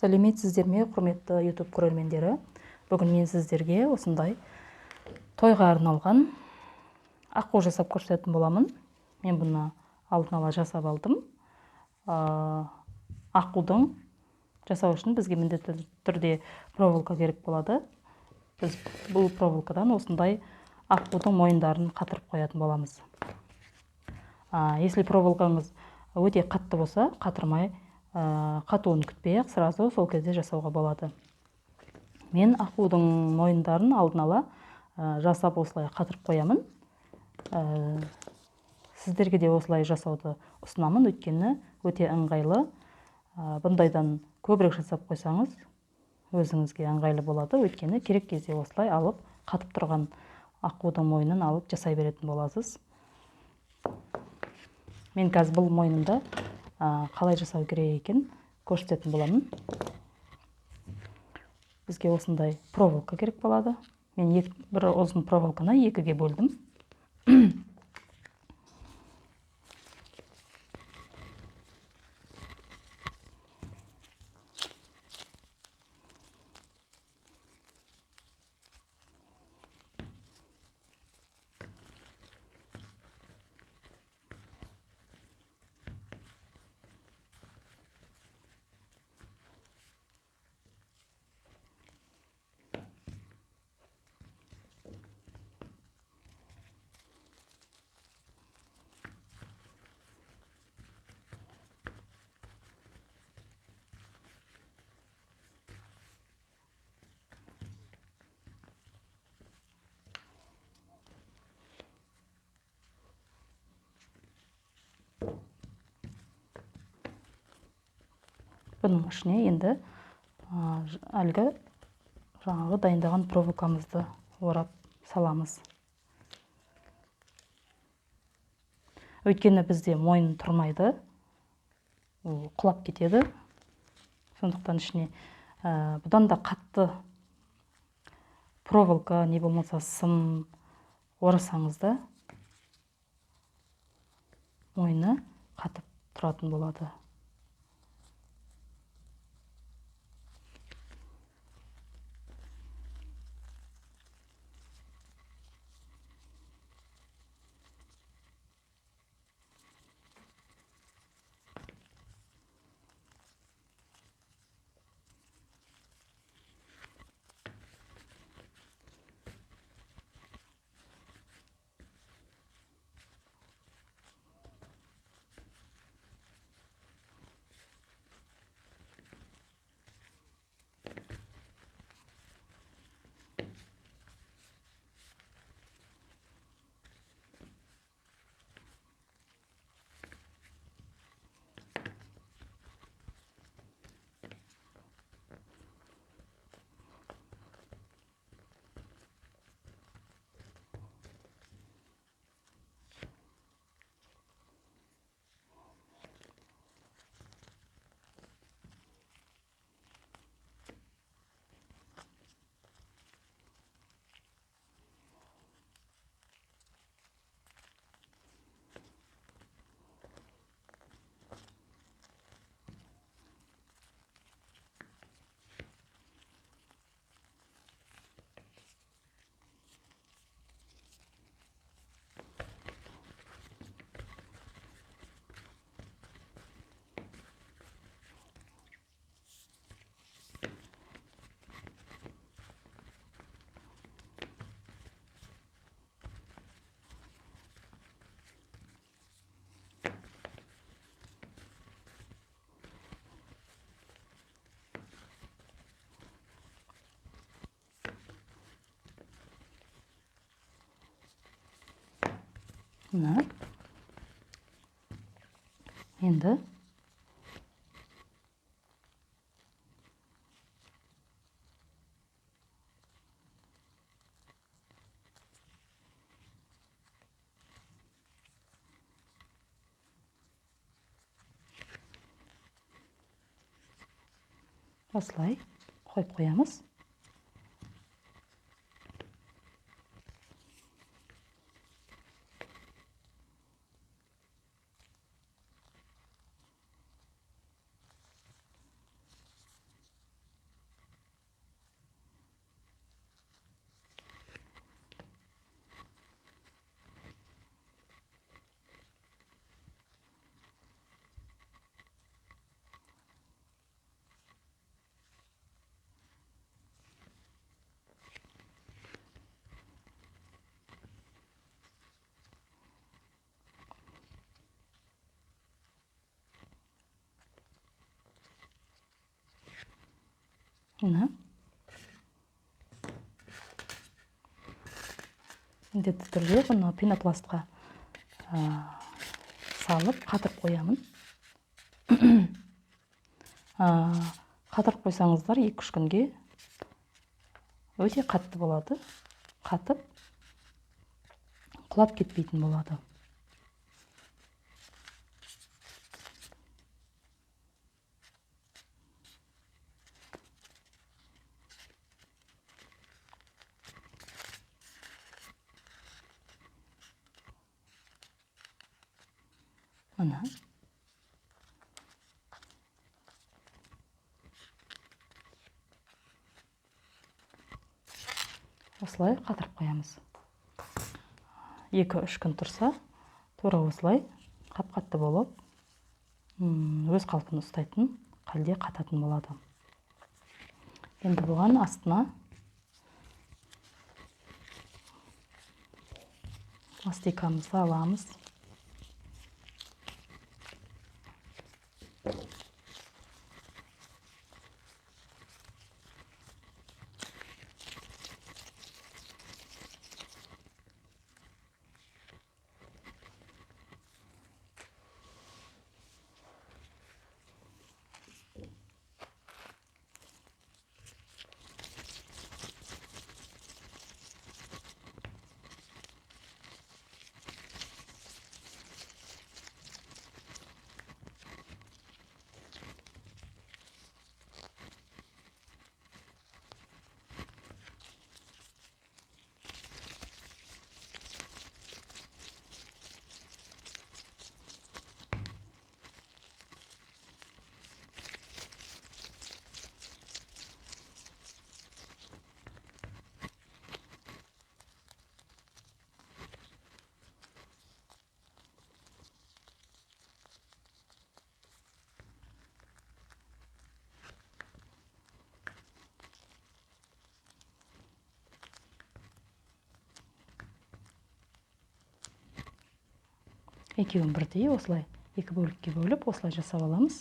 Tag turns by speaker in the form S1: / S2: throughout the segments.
S1: Сәлеметсіздер ме, құрметті YouTube көрермендері? Бүгін мен сіздерге осындай тойға арналған аққу жасап көрсететін боламын. Мен бұны алдын ала жасап алдым. Аққудың жасау үшін бізге міндетті түрде проволока керек болады. Біз бұл проволокадан осындай аққудың мойындарын қатырып қоятын боламыз. Если проволокаңыз өте қатты болса, қатырмай, қатуын күтпей-ақ сразу сол кезде жасауға болады. Мен аққудың мойындарын алдын ала жасап осылай қатырып қоямын. Сіздерге де осылай жасауды ұсынамын, өйткені өте ыңғайлы. Бұндайдан көбірек жасап қойсаңыз, өзіңізге ыңғайлы болады. Өйткені керек кезде осылай алып, қатып тұрған аққудың мойнын алып жасай беретін боласыз. Мен қазір бұл мойнында қалай жасау керек екен көрсететін боламын. Бізге осындай проволока керек болады. Мен бір ұзын проволоканы екіге бөлдім. Бұның ішіне енді әлгі жаңағы дайындаған проволокамызды орап саламыз. Өйткені бізде мойын тұрмайды, құлап кетеді. Сондықтан ішіне бұдан да қатты проволока, не болмаса сым орасаңыз да мойны қатып тұратын болады. Енді осылай қойып қоямыз. мына міндетті түрде бұны пенопластқа салып қатырып қоямын. Қатырып қойсаңыздар 2-3 күнге өте қатты болады. Қатып құлап кетпейтін болады. Мына осылай қатырып қоямыз. 2-3 күн тұрса, тура осылай қап-қатты болып, өз қалпын ұстайтын, қалде қататын болады. Енді бұған астына мастикамызды аламыз. Екеуін бірдей осылай 2 бөлікке бөліп осылай жасап аламыз.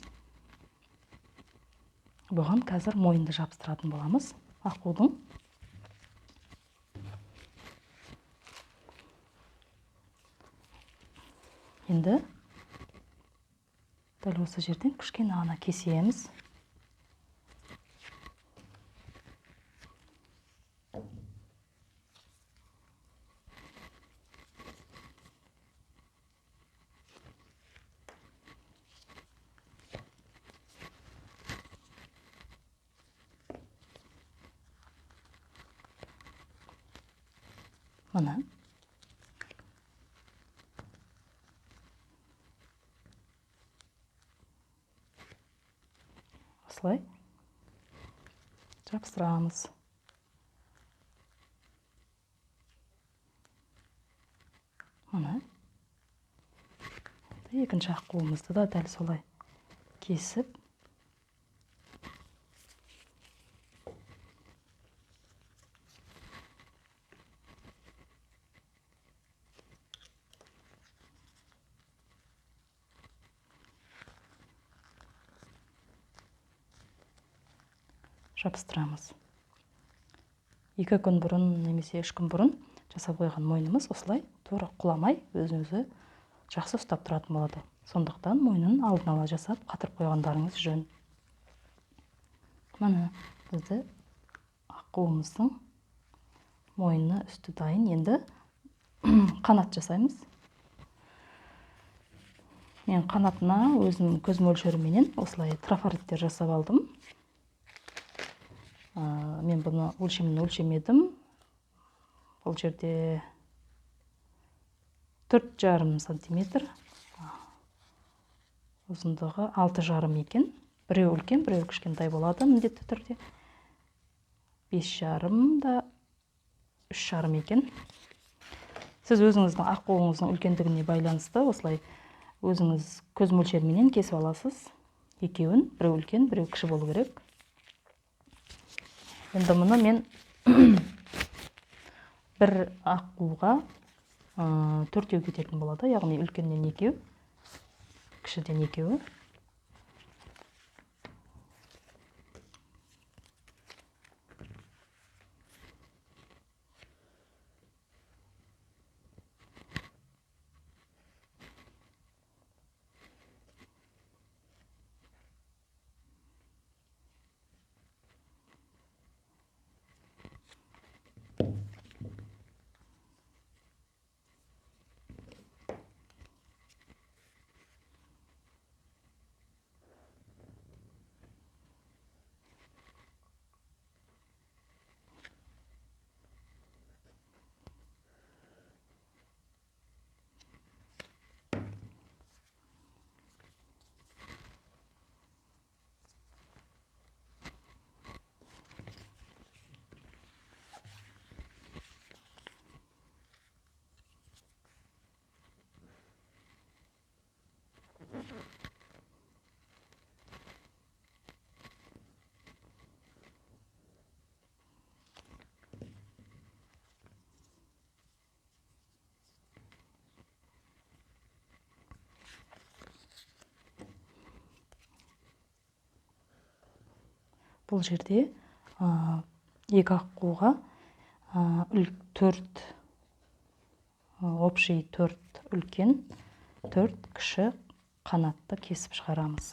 S1: Бұған қазір мойынды жабыстыратын боламыз. Аққудың. Енді дәл осы жерден кішкене ғана кесеміз. Мына осылай жабыстырамыз. Мына екінші аққуымызды да дәл солай кесіп жабыстырамыз. 2 күн бұрын немесе 3 күн бұрын жасап қойған мойнымыз осылай тура құламай өзін-өзі жақсы ұстап тұратын болады. Сондықтан мойнын алдын ала жасап қатырып қойғандарыңыз жөн. Мына бізді аққуымыздың мойны үсті дайын. Енді қанат жасаймыз. Мен қанатына өзім көз мөлшеріменен осылай трафареттер жасап алдым. Мен бұны өлшемін өлшемедім. Бұл жерде 4,5 сантиметр, ұзындығы 6,5 екен. Біреу үлкен, біреу кішкентай болады міндетті түрде. 5,5 да 3,5 екен. Сіз өзіңіздің аққуыңыздың үлкендігіне байланысты осылай өзіңіз көз мөлшеріменен кесіп аласыз. Екеуін, біреу үлкен, біреу кіші болу керек. Енді мұны мен бір аққуға 4 кететін болады, яғни үлкеннен 2, кішіден 2. Бұл жерде екі аққуға төрт общий төрт үлкен, төрт кіші қанатты кесіп шығарамыз.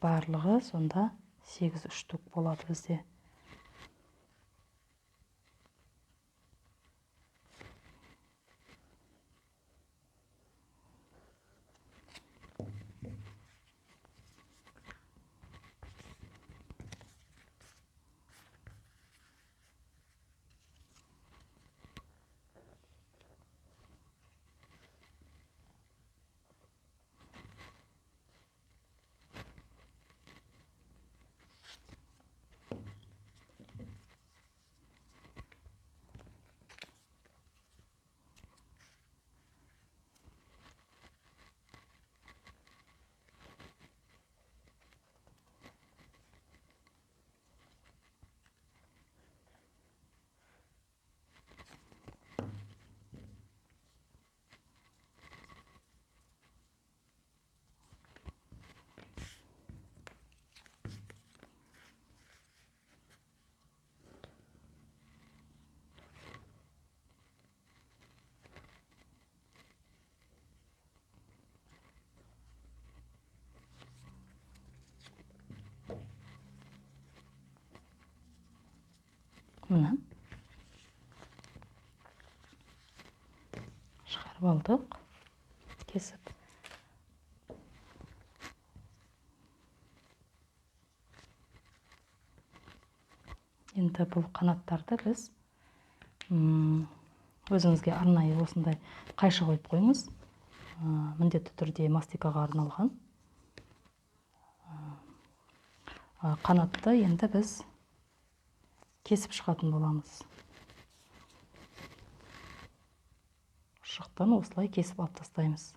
S1: Барлығы сонда 8 штук болады бізде. Мына шығарып алдық, кесіп. Енді бұл қанаттарды біз өзіңізге арнайы осындай қайшы қойып қойыңыз. Міндетті түрде мастикаға арналған. Қанатты енді біз кесіп шығатын боламыз. Ұшықтан осылай кесіп алып тастаймыз.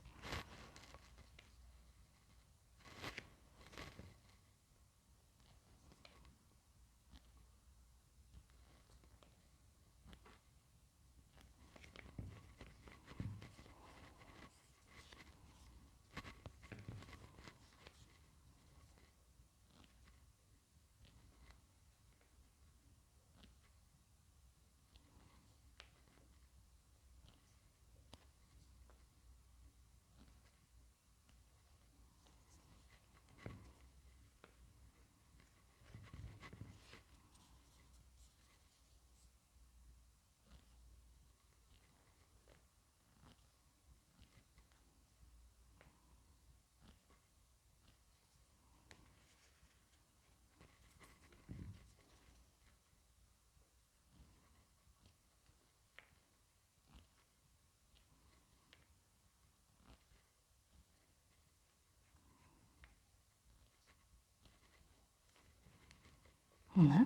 S1: Мына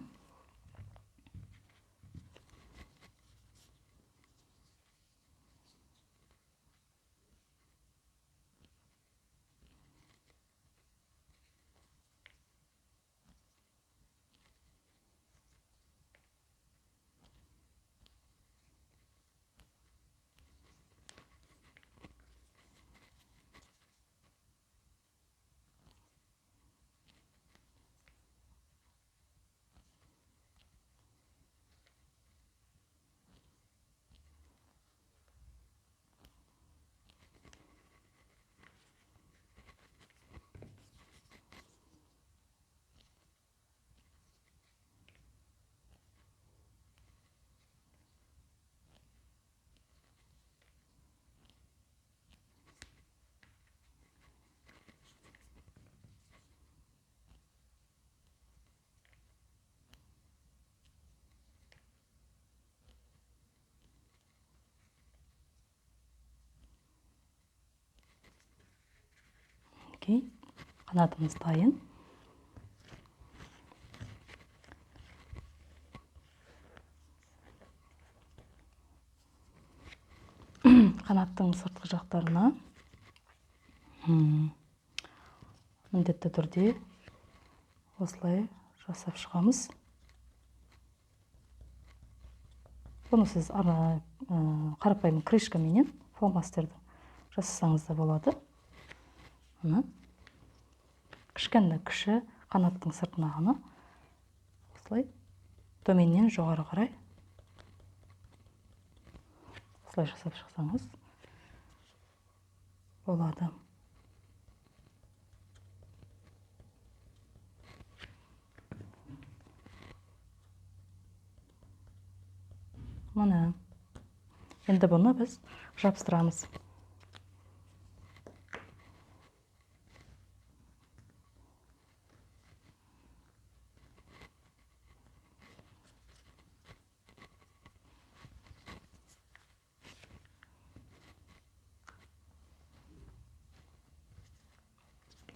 S1: қанатымыз дайын. Қанаттың сыртқы жақтарына міндетті түрде осылай жасап шығамыз. Бұны сіз қарапайым крышкаменен фломастерді жасасаңыз да болады. Кішкентай кіші қанаттың сыртына ғана осылай төменнен жоғары қарай осылай жасап шықсаңыз болады. Мына енді бұны біз жабыстырамыз.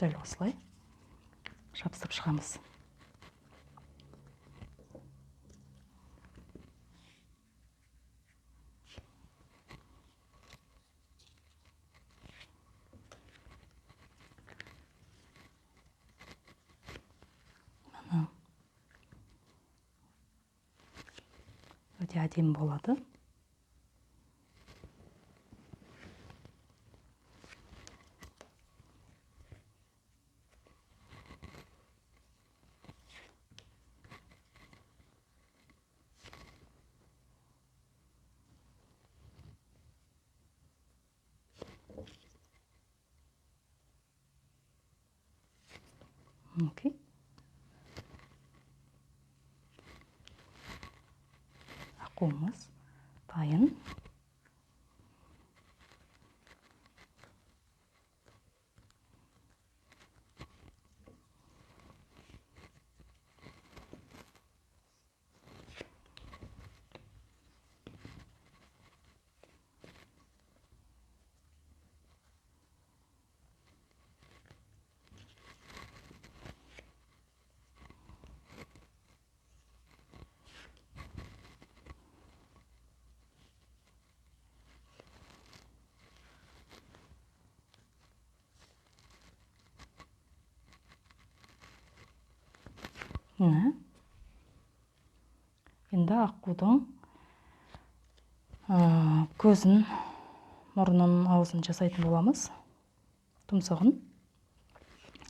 S1: Дәл осылай жабыстырып шығамыз. Өте әдемі болады. Окей. Ақуымыз дайын. Енді аққудың көзін, мұрнын, аузын жасайтын боламыз. Тұмсығын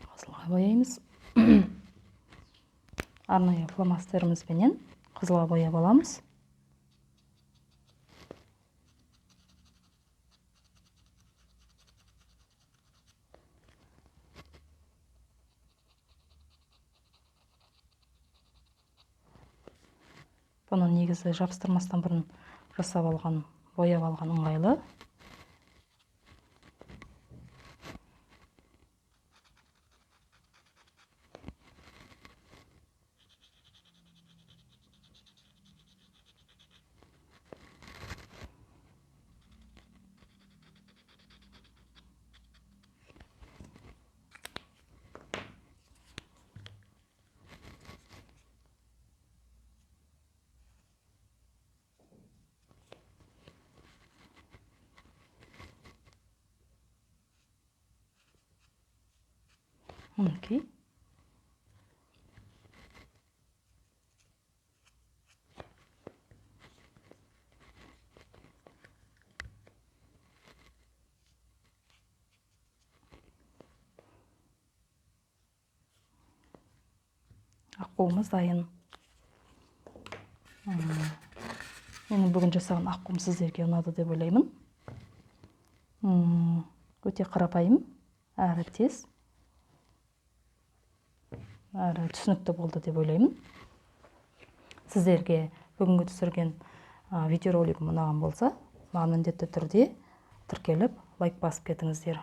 S1: қызылға бояймыз. Арнайы фломастерімізбенен қызылға бояп аламыз. Бұны негізі жабыстырмастан бұрын жасап алған, бояп алған ыңғайлы. Окей. Аққуымыз дайын. Менің бүгін жасаған аққуым сіздерге ұнады деп ойлаймын. Өте қарапайым, әрі тез, әрі түсінікті болды деп ойлаймын. Сіздерге бүгінгі түсірген видеоролигім ұнаған болса, маған міндетті түрде тіркеліп, лайк басып кетіңіздер.